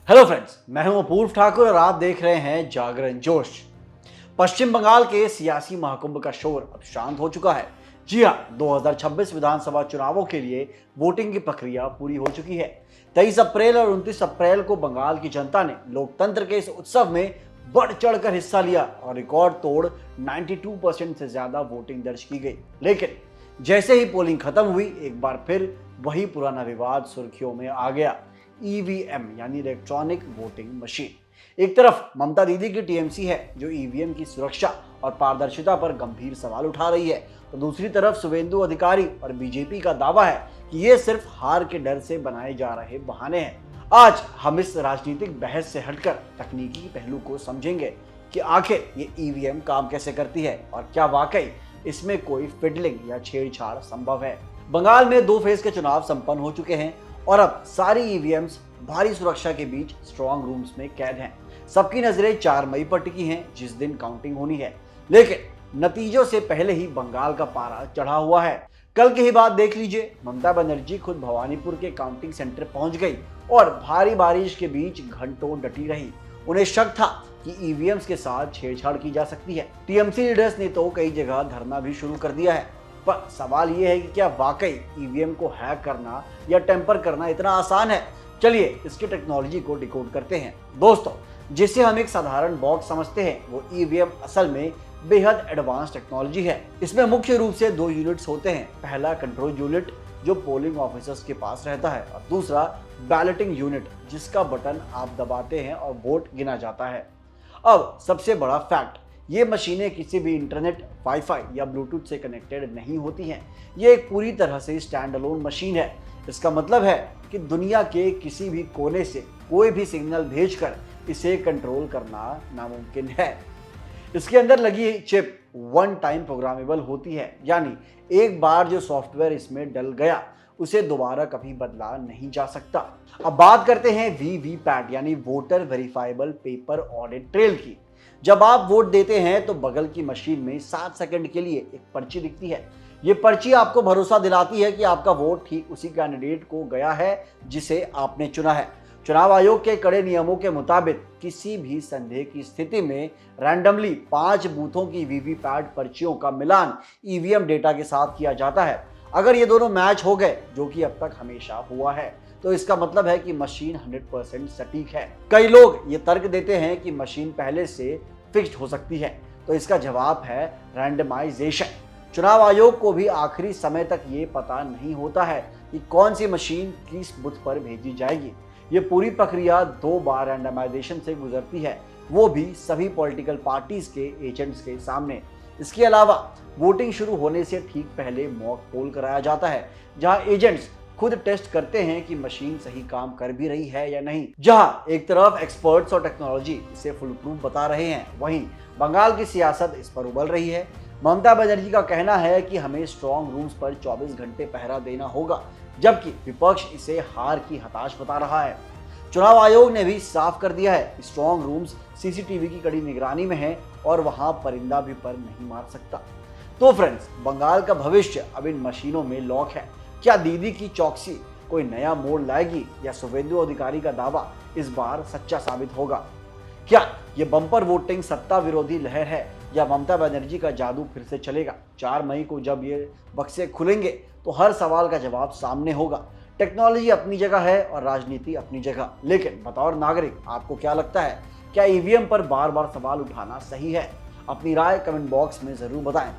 Hello friends, मैं हूं अपूर्व ठाकुर और आप देख रहे हैं जागरण जोश। पश्चिम बंगाल के सियासी महाकुंभ का शोर अब शांत हो चुका है। जी हां, 2026 विधानसभा चुनावों के लिए वोटिंग की प्रक्रिया पूरी हो चुकी है। 23 अप्रैल और 29 अप्रैल को बंगाल की जनता ने लोकतंत्र के इस उत्सव में बढ़ चढ़कर हिस्सा लिया और रिकॉर्ड तोड़ 92% से ज्यादा वोटिंग दर्ज की गई। लेकिन जैसे ही पोलिंग खत्म हुई, एक बार फिर वही पुराना विवाद सुर्खियों में आ गया। ईवीएम यानी इलेक्ट्रॉनिक वोटिंग मशीन। एक तरफ ममता दीदी की टीएमसी है जो ईवीएम की सुरक्षा और पारदर्शिता पर गंभीर सवाल उठा रही है, तो दूसरी तरफ शुभेंदु अधिकारी और बीजेपी का दावा है कि ये सिर्फ हार के डर से बनाए जा रहे बहाने हैं। आज हम इस राजनीतिक बहस से हटकर तकनीकी पहलू को समझेंगे कि आखिर ये ईवीएम काम कैसे करती है और क्या वाकई इसमें कोई फिडलिंग या छेड़छाड़ संभव है। बंगाल में 2 फेज के चुनाव संपन्न हो चुके हैं और अब सारी ईवीएम्स भारी सुरक्षा के बीच स्ट्रांग रूम्स में कैद हैं। सबकी नजरें 4 मई पर टिकी हैं, जिस दिन काउंटिंग होनी है। लेकिन नतीजों से पहले ही बंगाल का पारा चढ़ा हुआ है। कल की ही बात देख लीजिए, ममता बनर्जी खुद भवानीपुर के काउंटिंग सेंटर पहुंच गई और भारी बारिश के बीच घंटों डटी रही। उन्हें शक था कि ईवीएम्स के साथ छेड़छाड़ की जा सकती है। टीएमसी लीडर्स ने तो कई जगह धरना भी शुरू कर दिया है। पर सवाल यह है कि क्या वाकई ईवीएम को हैक करना या टेम्पर करना इतना आसान है? चलिए इसकी टेक्नोलॉजी को डिकोड करते हैं। दोस्तों, जिसे हम एक साधारण बॉक्स समझते हैं, वो ईवीएम असल में बेहद एडवांस टेक्नोलॉजी है। इसमें मुख्य रूप से 2 यूनिट्स होते हैं। पहला कंट्रोल यूनिट जो पोलिंग ऑफिसर्स के पास रहता है और दूसरा बैलेटिंग यूनिट जिसका बटन आप दबाते हैं और वोट गिना जाता है। अब सबसे बड़ा फैक्ट, ये मशीनें किसी भी इंटरनेट, वाईफाई या ब्लूटूथ से कनेक्टेड नहीं होती हैं। ये एक पूरी तरह से स्टैंड अलोन मशीन है। इसका मतलब है कि दुनिया के किसी भी कोने से कोई भी सिग्नल भेजकर इसे कंट्रोल करना नामुमकिन है। इसके अंदर लगी चिप वन टाइम प्रोग्रामेबल होती है, यानी एक बार जो सॉफ्टवेयर इसमें डल गया उसे दोबारा कभी बदला नहीं जा सकता। अब बात करते हैं वीवीपैट यानी voter verifiable paper audit trail की। जब आप वोट देते हैं तो बगल की मशीन में 7 सेकंड के लिए एक पर्ची दिखती है। ये पर्ची आपको भरोसा दिलाती है कि आपका वोट ठीक उसी कैंडिडेट को गया है जिसे आपने चुना है। चुनाव आयोग के कड़े नियमों के मुताबिक किसी भी संदेह की स्थिति में रैंडमली 5 बूथों की वीवीपैट पर्चियों का मिलान ईवीएम डेटा के साथ किया जाता है। अगर ये दोनों मैच हो गए, जो कि अब तक हमेशा हुआ है, तो इसका मतलब है कि मशीन 100% सटीक है। कई लोग ये तर्क देते हैं कि मशीन पहले से फिक्स्ड हो सकती है, तो इसका जवाब है रैंडमाइजेशन। चुनाव आयोग को भी आखिरी समय तक ये पता नहीं होता है कि कौन सी मशीन किस बूथ पर भेजी जाएगी। ये पूरी प्रक्रिया 2 बार रैंडमाइजेशन से गुजरती है, वो भी सभी पॉलिटिकल पार्टीज के एजेंट्स के सामने। इसके अलावा वोटिंग शुरू होने से ठीक पहले मॉक पोल कराया जाता है, जहां एजेंट्स खुद टेस्ट करते हैं कि मशीन सही काम कर भी रही है या नहीं। जहां एक तरफ एक्सपर्ट्स और टेक्नोलॉजी इसे फुल प्रूफ बता रहे हैं, वहीं बंगाल की सियासत इस पर उबल रही है। ममता बनर्जी का कहना है कि हमें स्ट्रांग रूम्स पर 24 घंटे पहरा देना होगा, जबकि विपक्ष इसे हार की हताश बता रहा है। चुनाव आयोग ने भी साफ कर दिया है, स्ट्रांग रूम्स सीसीटीवी की कड़ी निगरानी में है और वहां परिंदा भी पर नहीं मार सकता। तो फ्रेंड्स, बंगाल का भविष्य अब इन मशीनों में लॉक है। क्या दीदी की चौकसी कोई नया मोड़ लाएगी या शुभेंदु अधिकारी का दावा इस बार सच्चा साबित होगा? क्या ये बम्पर वोटिंग सत्ता विरोधी लहर है या ममता बनर्जी का जादू फिर से चलेगा? 4 मई को जब ये बक्से खुलेंगे तो हर सवाल का जवाब सामने होगा। टेक्नोलॉजी अपनी जगह है और राजनीति अपनी जगह, लेकिन बतौर नागरिक आपको क्या लगता है? क्या ईवीएम पर बार बार सवाल उठाना सही है? अपनी राय कमेंट बॉक्स में जरूर बताएं।